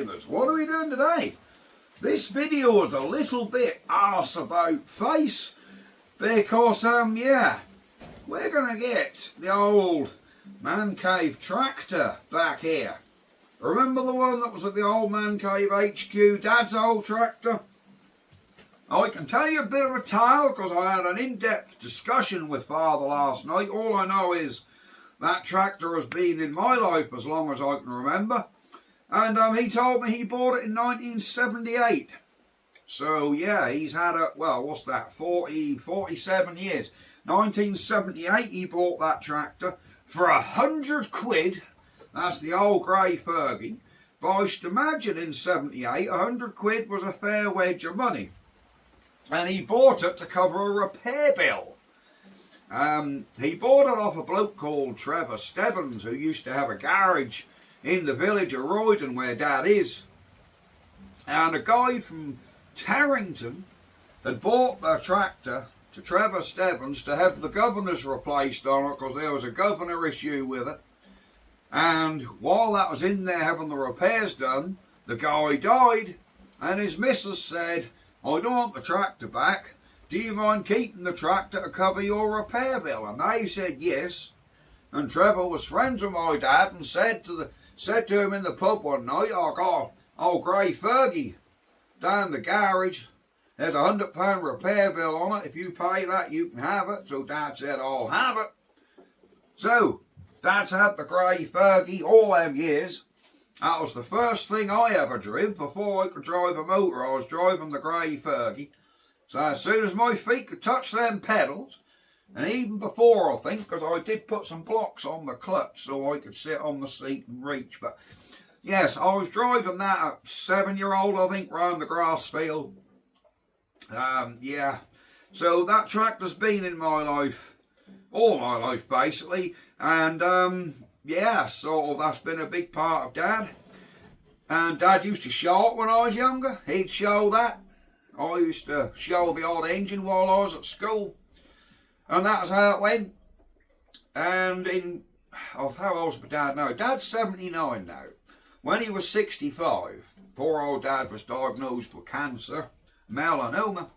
Mancavers, what are we doing today? This video is a little bit arse about face because yeah, we're gonna get the old Mancave tractor back here. Remember the one that was at the old Mancave HQ, Dad's old tractor? I can tell you a bit of a tale because I had an in-depth discussion with Father last night. All I know is that tractor has been in my life as long as I can remember. And he told me he bought it in 1978. So yeah, he's had a, well, what's that, 47 years. 1978 he bought that tractor for £100. That's the old Grey Fergie. But I should imagine in 78, £100 was a fair wedge of money. And he bought it to cover a repair bill. He bought it off a bloke called Trevor Stebbins, who used to have a garage in the village of Roydon where Dad is. And a guy from Tarrington had bought the tractor to Trevor Stebbins to have the governors replaced on it because there was a governor issue with it. And while that was in there having the repairs done, the guy died, and his missus said, I don't want the tractor back. Do you mind keeping the tractor to cover your repair bill? And they said yes. And Trevor was friends with my dad and said to him in the pub one night, oh God, old Grey Fergie down the garage, there's £100 repair bill on it. If you pay that, you can have it. So Dad said, I'll have it. So Dad's had the Grey Fergie all them years. That was the first thing I ever drove. Before I could drive a motor, I was driving the Grey Fergie. So as soon as my feet could touch them pedals, and even before I think, because I did put some blocks on the clutch so I could sit on the seat and reach. But yes, I was driving that at 7-year-old, I think, round the grass field. Yeah, so that tractor's been in my life, all my life basically. And yeah, so that's been a big part of Dad. And Dad used to show it when I was younger. He'd show that. I used to show the odd engine while I was at school. And that's how it went. And in, oh, how old's my dad now? Dad's 79 now. When he was 65, poor old Dad was diagnosed with cancer, melanoma.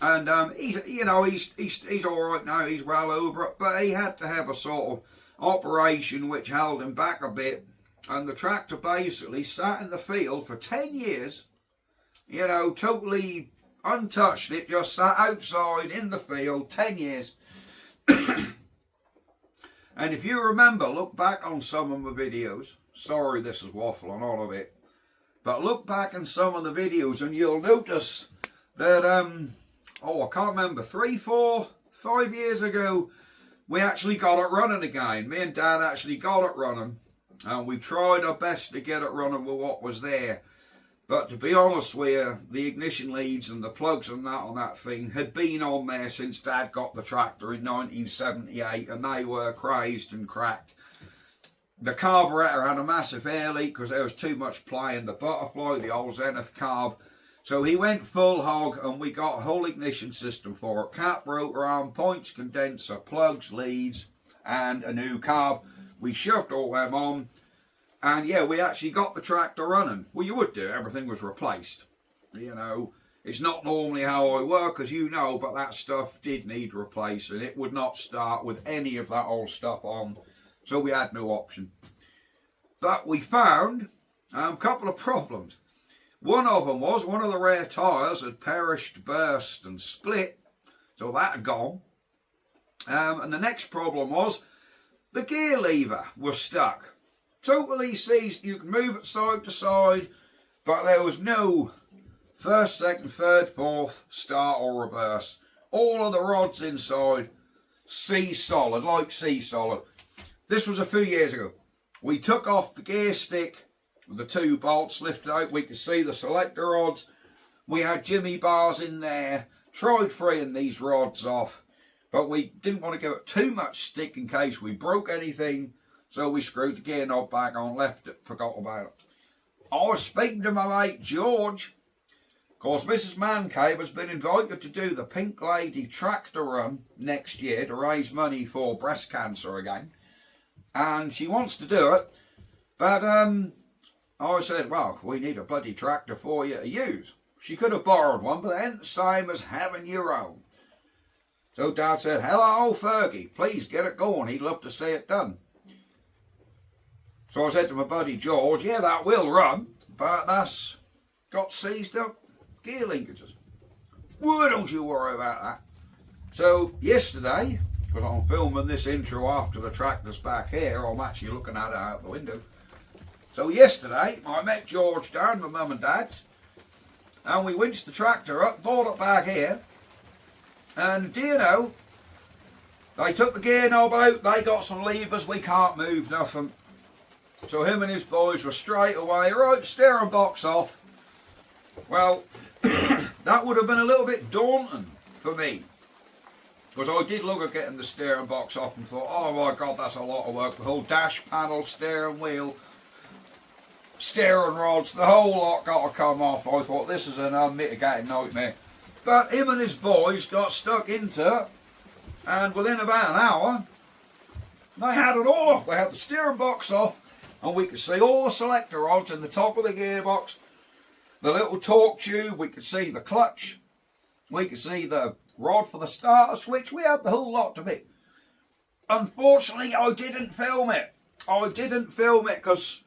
And he's, you know, he's all right now. He's well over it. But he had to have a sort of operation which held him back a bit. And the tractor basically sat in the field for 10 years. You know, totally untouched. It just sat outside in the field 10 years. And if you remember, look back on some of my videos. Sorry, this is waffling on a bit. But look back in some of the videos and you'll notice that, oh, I can't remember, 3, 4, 5 years ago, we actually got it running again. Me and Dad actually got it running. And we tried our best to get it running with what was there. But to be honest with you, the ignition leads and the plugs and that on that thing had been on there since Dad got the tractor in 1978, and they were crazed and cracked. The carburettor had a massive air leak because there was too much play in the butterfly, the old Zenith carb. So he went full hog and we got a whole ignition system for it. Cap, rotor arm, points, condenser, plugs, leads and a new carb. We shoved all them on. And yeah, we actually got the tractor running. Well, you would do, everything was replaced. You know, it's not normally how I work, as you know, but that stuff did need replacing. It would not start with any of that old stuff on, so we had no option. But we found a couple of problems. One of them was one of the rear tyres had perished, burst and split, so that had gone. And the next problem was the gear lever was stuck. Totally seized. You can move it side to side, but there was no first, second, third, fourth, start or reverse. All of the rods inside, C solid, like C solid. This was a few years ago. We took off the gear stick with the 2 bolts lifted out. We could see the selector rods. We had jimmy bars in there. Tried freeing these rods off, but we didn't want to give it too much stick in case we broke anything. So we screwed the gear knob back on, left it, forgot about it. I was speaking to my mate George. Of course, Mrs. Mancave has been invited to do the Pink Lady tractor run next year to raise money for breast cancer again. And she wants to do it. But I said, well, we need a bloody tractor for you to use. She could have borrowed one, but it ain't the same as having your own. So Dad said, hello, Fergie, please get it going. He'd love to see it done. So I said to my buddy George, yeah, that will run, but that's got seized up gear linkages. Well, don't you worry about that. So yesterday, because I'm filming this intro after the tractor's back here, I'm actually looking at it out the window. So yesterday, I met George down, my mum and dad's, and we winched the tractor up, brought it back here, and do you know, they took the gear knob out, they got some levers, we can't move nothing. So him and his boys were straight away, right, steering box off. Well, that would have been a little bit daunting for me. Because I did look at getting the steering box off and thought, oh my God, that's a lot of work. The whole dash panel, steering wheel, steering rods, the whole lot got to come off. I thought this is an unmitigated nightmare. But him and his boys got stuck into it, and within about an hour, they had it all off. They had the steering box off, and we could see all the selector rods in the top of the gearbox, the little torque tube, we could see the clutch, we could see the rod for the starter switch, we had the whole lot to bit. Unfortunately, I didn't film it. I didn't film it because,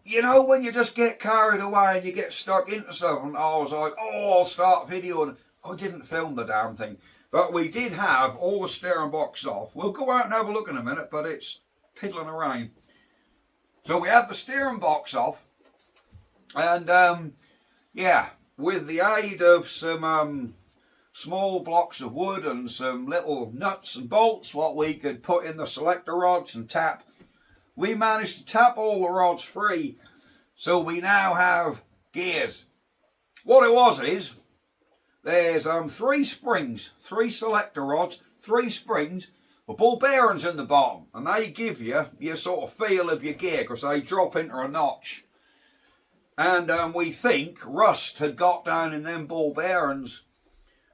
you know, when you just get carried away and you get stuck into something, I was like, oh, I'll start videoing. I didn't film the damn thing. But we did have all the steering box off. We'll go out and have a look in a minute, but it's piddling around. So we had the steering box off, and yeah, with the aid of some small blocks of wood and some little nuts and bolts what we could put in the selector rods and tap, we managed to tap all the rods free, so we now have gears. What it was is, there's 3 springs, 3 selector rods, 3 springs, with ball bearings in the bottom, and they give you your sort of feel of your gear because they drop into a notch. And we think rust had got down in them ball bearings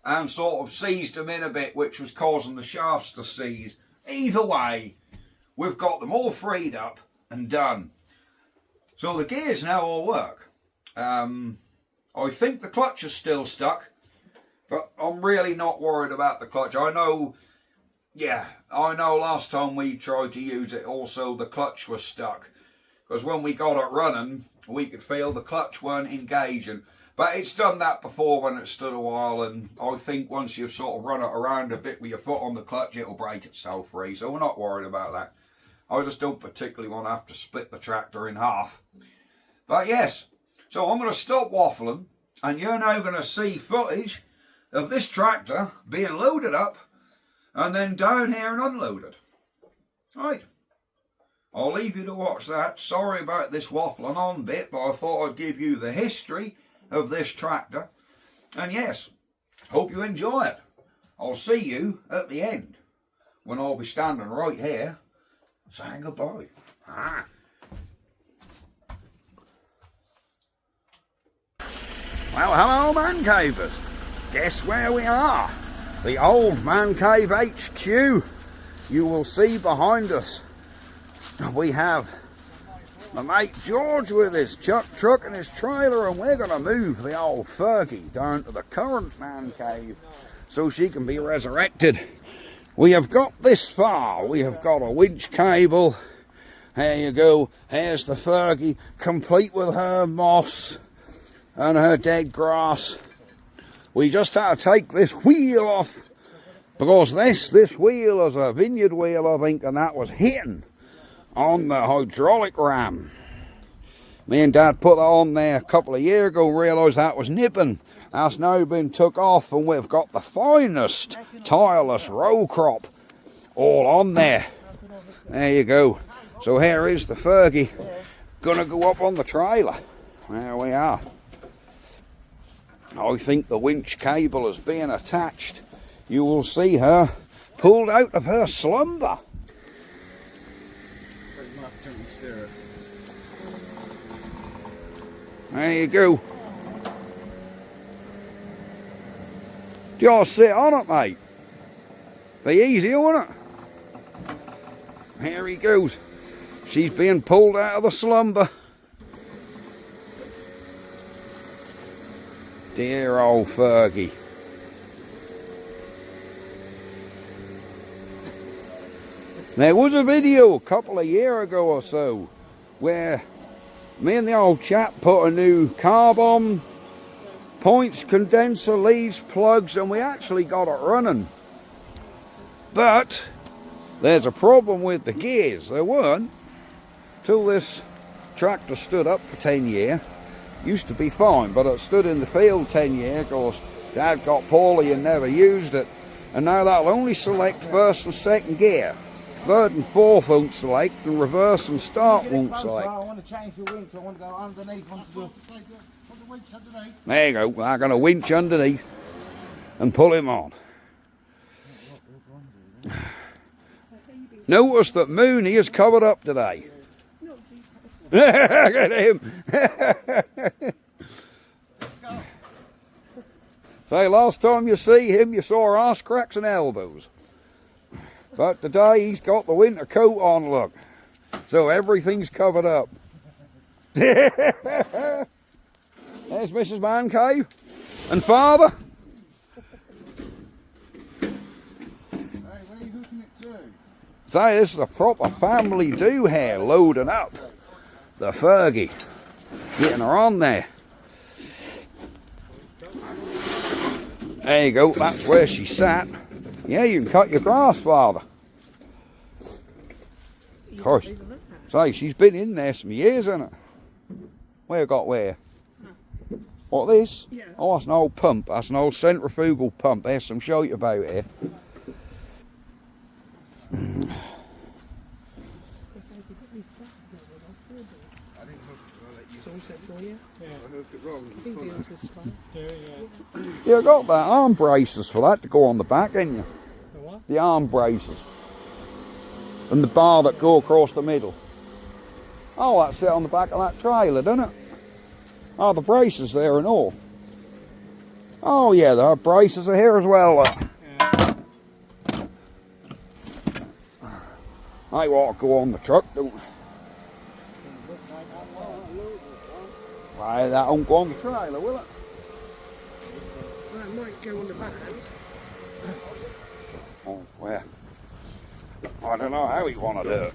and sort of seized them in a bit, which was causing the shafts to seize. Either way, we've got them all freed up and done. So the gears now all work. I think the clutch is still stuck, but I'm really not worried about the clutch. I know last time we tried to use it also the clutch was stuck, because when we got it running we could feel the clutch weren't engaging. But it's done that before when it stood a while, and I think once you've sort of run it around a bit with your foot on the clutch, it'll break itself free, so we're not worried about that. I just don't particularly want to have to split the tractor in half. But yes, so I'm going to stop waffling, and you're now going to see footage of this tractor being loaded up and then down here and unloaded. Right, I'll leave you to watch that. Sorry about this waffling on bit, but I thought I'd give you the history of this tractor. And yes, hope you enjoy it. I'll see you at the end, when I'll be standing right here saying goodbye. Well, hello Mancavers. Guess where we are? The old Mancave HQ. You will see behind us we have my mate George with his truck and his trailer, and we're going to move the old Fergie down to the current Mancave so she can be resurrected. We have got this far. We have got a winch cable. There you go. Here's the Fergie, complete with her moss and her dead grass. We just had to take this wheel off, because this wheel is a vineyard wheel, I think, and that was hitting on the hydraulic ram. Me and Dad put that on there a couple of years ago and realised that was nipping. That's now been took off, and we've got the finest tireless row crop all on there. There you go. So here is the Fergie, gonna go up on the trailer. There we are. I think the winch cable is being attached. You will see her pulled out of her slumber. There you go. Just sit on it, mate. Be easy, won't it? Here he goes. She's being pulled out of the slumber. Dear old Fergie. There was a video a couple of years ago or so where me and the old chap put a new carb on, points, condenser, leads, plugs, and we actually got it running. But there's a problem with the gears. There weren't till this tractor stood up for 10 years. Used to be fine, but it stood in the field 10 years because Dad got poorly and never used it. And now that'll only select first and second gear. Third and fourth won't select, and reverse and start won't select. I want to change the winch. I want to go underneath onto the winch underneath. There you go. I'm going to winch underneath and pull him on. Notice that Mooney is covered up today. Look at him. Say, last time you see him, you saw arse cracks and elbows. But today he's got the winter coat on, look. So everything's covered up. There's Mrs. Mancave and Father. Hey, where are you hooking it to? Say, this is a proper family do here, loading up the Fergie. Getting her on there. There you go, that's where she sat. Yeah, you can cut your grass, Father. Of course. Say, she's been in there some years, hasn't it? Where got where? What, this? Yeah. Oh, that's an old pump. That's an old centrifugal pump. There's some shite about here. Sorted for you. Yeah. I hooked it wrong. I think deals with Sky. You got that arm braces for that to go on the back, ain't you? The what? The arm braces. And the bar that go across the middle. Oh, that's it on the back of that trailer, doesn't it? Oh, the braces there and all. Oh yeah, the braces are here as well. Yeah. They want to go on the truck, don't they? Why, that won't go on the trailer, will it? Well, it might go on the van. Oh, well, I don't know how you want to do it.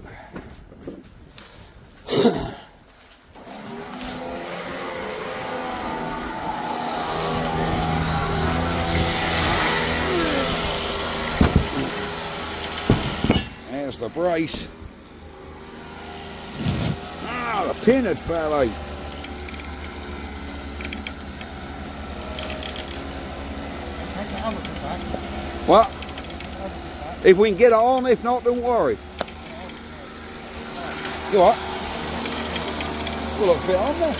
There's the brace. Ah, the pin had fell out. What? If we can get it on, if not, don't worry. You what? Will it fit on there?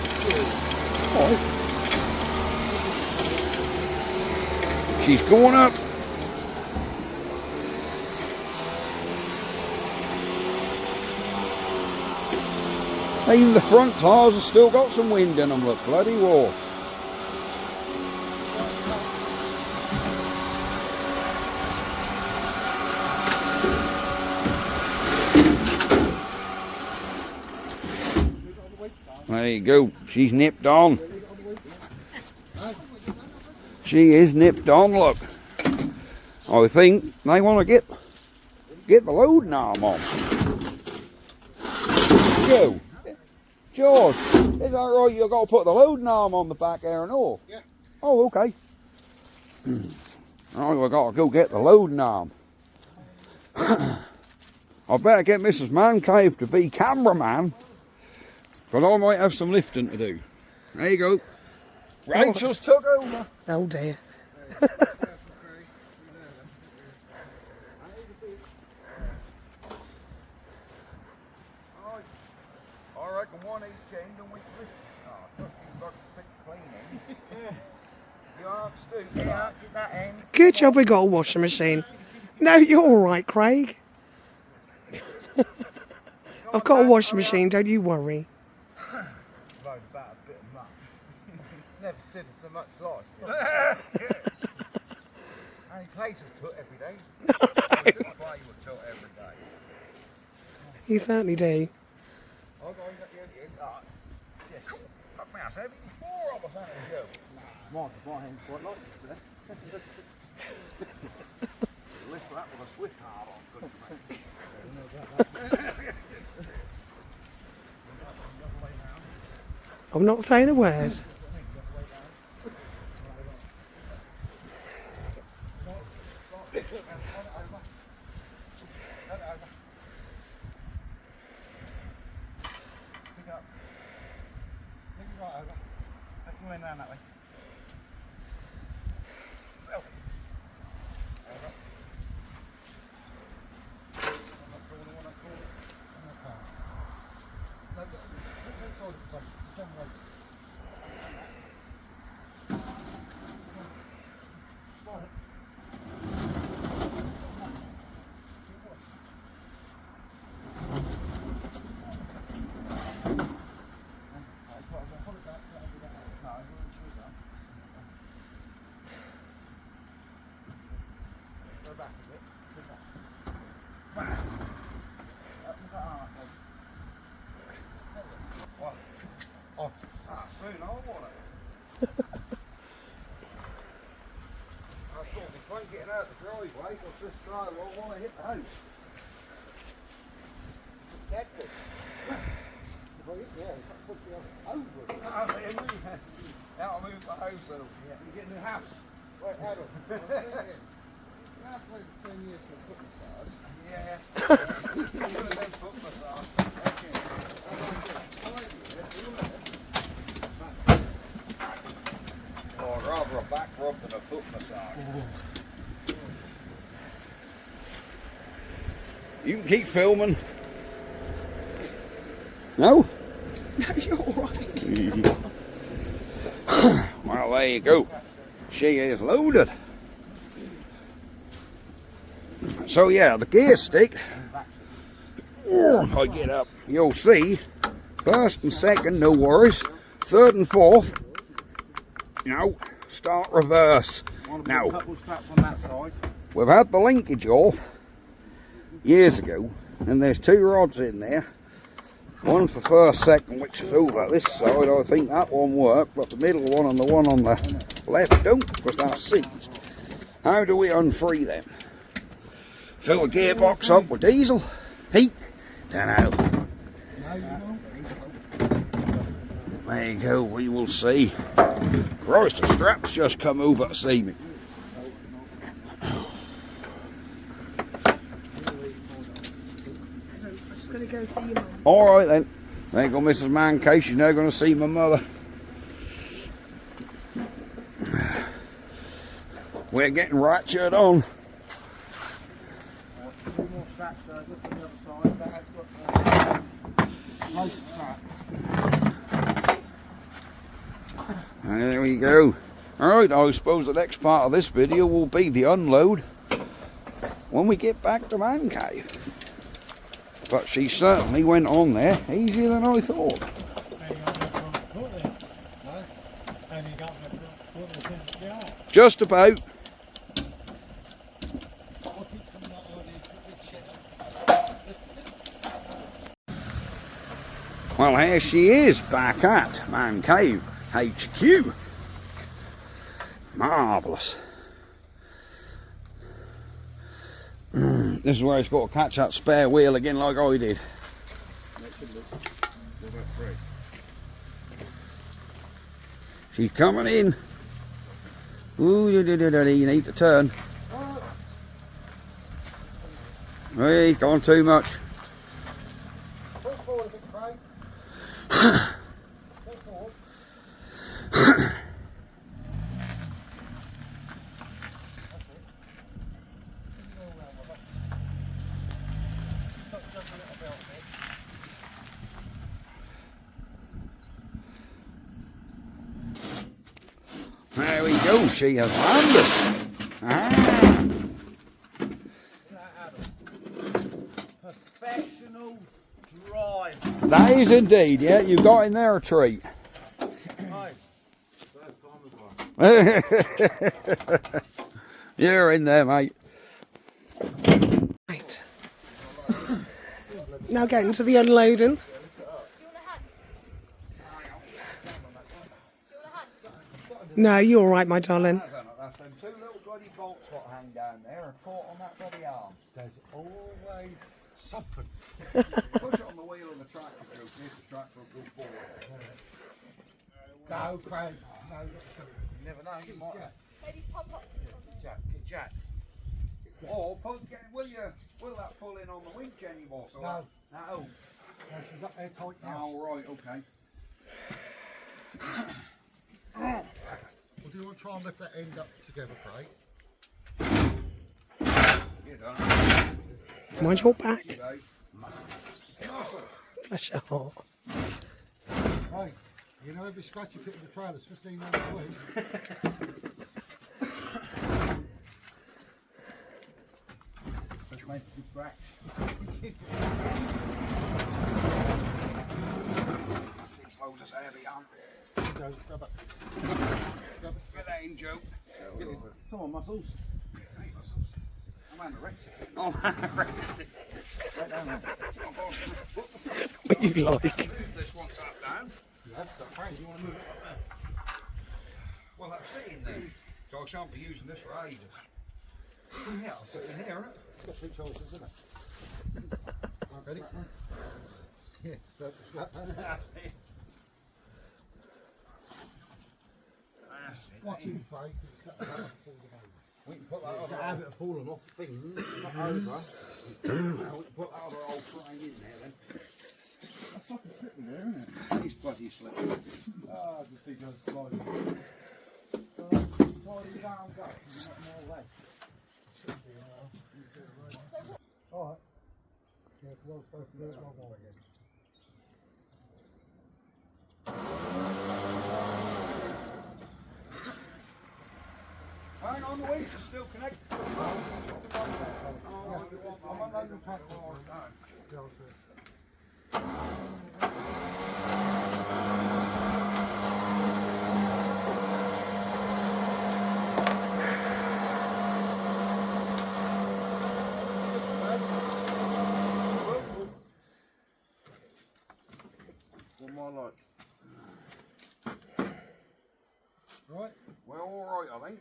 Alright. She's going up. Even the front tires have still got some wind in them, look, bloody war. There you go, she's nipped on. She is nipped on, look. I think they want to get the loading arm on. Joe, George, is that right? You've got to put the loading arm on the back there and all? Yeah. Oh, okay. Oh, we've got to go get the loading arm. I better get Mrs. Mancave to be cameraman, but I might have some lifting to do. There you go. Rachel's took over. Oh dear. I reckon one each end and we can lift it. Oh, you've got to pick cleaning. You aren't stupid. Yeah, get that end. Good job we got a washing machine. No, you're all right, Craig. I've got a washing machine, don't you worry. About a bit of muck. Never seen so much life. And he plays with it every day. Play with it every day. You certainly do. I'll go and get the end. Yes. Fuck me, I said, 4 of us, haven't you? My hand's quite light today. Lift that with a swift hard on, couldn't you? I'm not saying a word. Round that way. Getting out the driveway, because this drive won't want to hit the house. That's it. Yeah, it's put you over. Out to move the house over. Yeah, you get in the house. Wait, Adam. I've waited 10 years for a foot massage. Yeah. You could have been foot massage. Oh, I'd rather a back rub than a foot massage. You can keep filming. No? No, you're all right. Well, there you go. She is loaded. So yeah, the gear stick, if I get up, you'll see, first and second, no worries. Third and fourth, start reverse. Now, a couple straps on that side. we've had the linkage off years ago, and there's two rods in there. One for first, second, which is over this side. I think that one worked, but the middle one and the one on the left don't, because that's seized. How do we unfree them? Fill the gearbox up with diesel, heat, dunno. There you go, we will see. Christ, the straps just come over to see me. Gonna go see your mum. Alright then. There you go, Mrs. Mancave. She's now going to see my mother. We're getting ratcheted on. Two more straps, look on the other side. That's got most straps. There we go. Alright, I suppose the next part of this video will be the unload when we get back to Mancave. But she certainly went on there easier than I thought. Just about. Well, here she is back at Mancave HQ. Marvellous. This is where he's got to catch that spare wheel again like I did. She's coming in. Ooh, you need to turn. Hey, gone too much. There we go, she has landed. Professional drive. That is indeed, yeah, you got in there a treat. You're in there, mate. Right. Now getting to the unloading. No, you're all right, my darling. That's them two little bloody bolts what hang down there and caught on that bloody arm. There's always something. Push it on the wheel of the tractor, Joe. Here's the tractor will go forward. No, Craig. No, You never know, you might have. Maybe pop up. Jack, get Jack. Or will that pull in on the winch anymore? So No. No. No, she's up there tight now. Oh, right, okay. Well, do you want to try and lift that end up together, Craig? You done. Mind your back. You know. Muscle. Bless your heart. Right. You know, every scratch you put in the trailer is 1500 a week. Let's make a good back. Six loads of heavy on. Go, grab it. Get that in, Joe. Get in. Come on, muscles. Hey, muscles. I'm anorexic. Oh, anorexic. Right down there. What you like. Move this one tap down. Yeah, but Frank, you want to move it up there? Well, that's sitting there. So I shan't be using this for ages. Yeah, I'll sit in here, innit? Got three choices, isn't it? Right, ready? Yeah, that's That's it. Watch it, Craig. It's got a habit of falling over. We can put that It's other got a habit of falling off things, not over. we can put that other old frame in there then. That's fucking slipping there, isn't it? He's bloody slipping. Ah, I can see Joe's sliding. Sliding down, go. Not more way. Should be, alright. Yeah, because I was supposed to do it long way again. Hang on, the winch is still connected. I'm on loading tractor. Yeah, I'll do it. One more light. Right? We're all right, I think.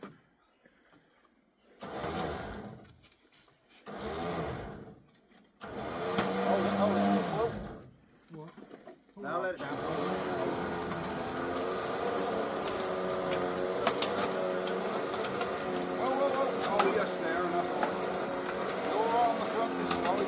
Now let it down. Whoa. Oh, yes, there, enough. You're all right on the front this time.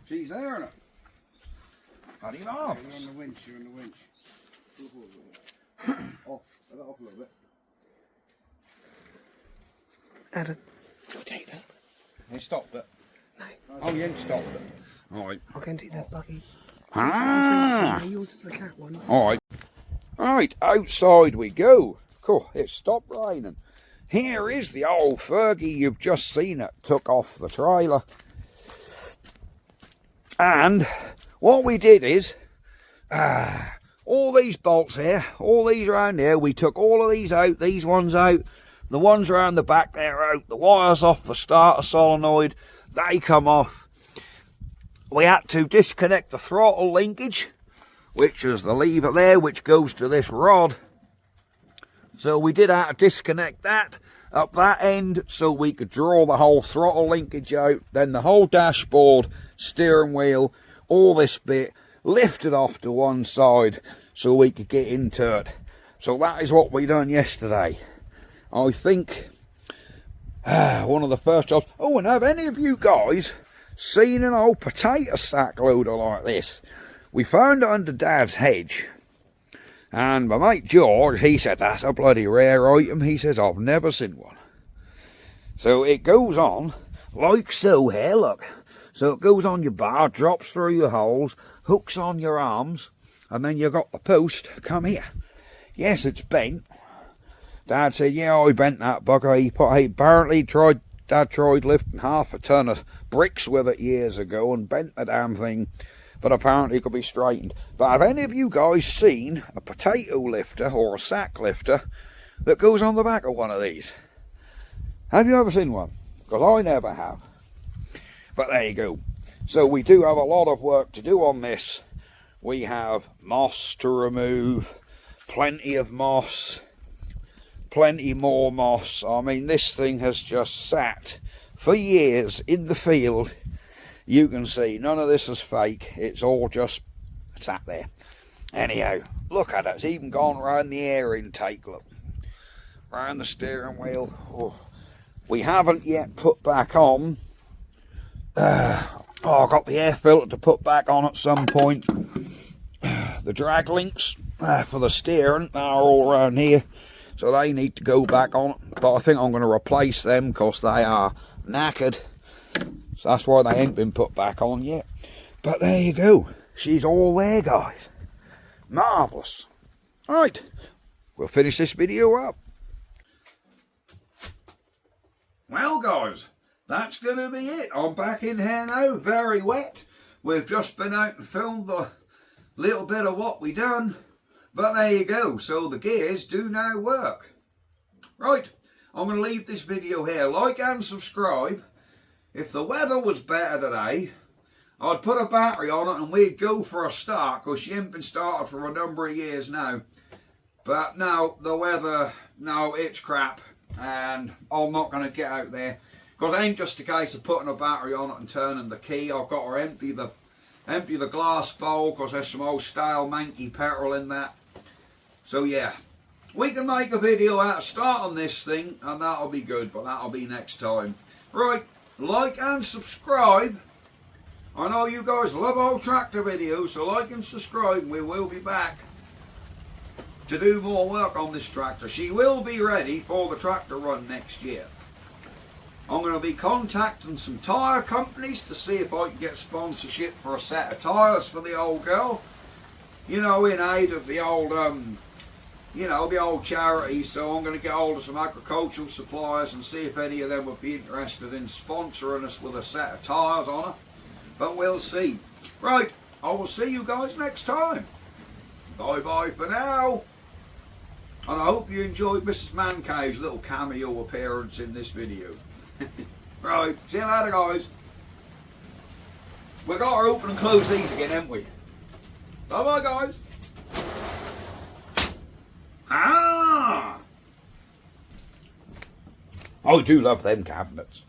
She's there, innit? Cut him off. You're on the winch, you're on the winch. Off, let it off a little bit. Adam, do you take that? He stopped it. No. Oh, you ain't stopped it. All right. I'll go and take that buggies. Ah. Yours is the cat one. All right. Right, outside we go. Cool, it stopped raining. Here is the old Fergie. You've just seen it. Took off the trailer. And what we did is, all these bolts here, all these around here, we took all of these out, these ones out, the ones around the back there out, the wires off the starter solenoid, they come off. We had to disconnect the throttle linkage, which is the lever there, which goes to this rod. So we did have to disconnect that up that end so we could draw the whole throttle linkage out, then the whole dashboard, steering wheel, all this bit lifted off to one side so we could get into it. So that is what we done yesterday. I think one of the first jobs. Oh, and have any of you guys seen an old potato sack loader like this? We found it under Dad's hedge. And my mate George, he said, that's a bloody rare item. He says, I've never seen one. So it goes on like so here, look. So it goes on your bar, drops through your holes, hooks on your arms, and then you've got the post. Come here. Yes, it's bent. Dad said, yeah, I bent that bugger. Dad tried lifting half a ton of bricks with it years ago and bent the damn thing. but apparently it could be straightened. But have any of you guys seen a potato lifter or a sack lifter that goes on the back of one of these? Have you ever seen one? Because I never have. But there you go. So we do have a lot of work to do on this. We have moss to remove, plenty of moss, plenty more moss. I mean, this thing has just sat for years in the field. You can see none of this is fake. It's all just sat there. Anyhow, look at it. It's even gone round the air intake, look. Round the steering wheel. Oh. We haven't yet put back on. I've got the air filter to put back on at some point. The drag links for the steering are all around here, so they need to go back on. But I think I'm going to replace them because they are knackered. So that's why they ain't been put back on yet. But there you go. She's all there, guys. Marvellous. Right, we'll finish this video up. Well, guys, that's going to be it. I'm back in here now, very wet. We've just been out and filmed a little bit of what we done. But there you go. So the gears do now work. Right, I'm going to leave this video here. Like and subscribe. If the weather was better today, I'd put a battery on it and we'd go for a start, because she ain't been started for a number of years now. But no, the weather, no, it's crap. And I'm not going to get out there, because it ain't just a case of putting a battery on it and turning the key. I've got to empty the glass bowl, because there's some old stale Mancave petrol in that. So yeah, we can make a video out of starting this thing, and that'll be good, but that'll be next time. Right, like and subscribe. I know you guys love old tractor videos, so like and subscribe. We will be back to do more work on this tractor. She will be ready for the tractor run next year. I'm going to be contacting some tyre companies to see if I can get sponsorship for a set of tyres for the old girl. You know, in aid of the old, you know, the old charity. So I'm going to get hold of some agricultural suppliers and see if any of them would be interested in sponsoring us with a set of tyres on her. But we'll see. Right, I will see you guys next time. Bye bye for now. And I hope you enjoyed Mrs. Mancave's little cameo appearance in this video. Right, see you later, guys. We've got to open and close these again, haven't we? Bye bye, guys. Ah! I do love them cabinets.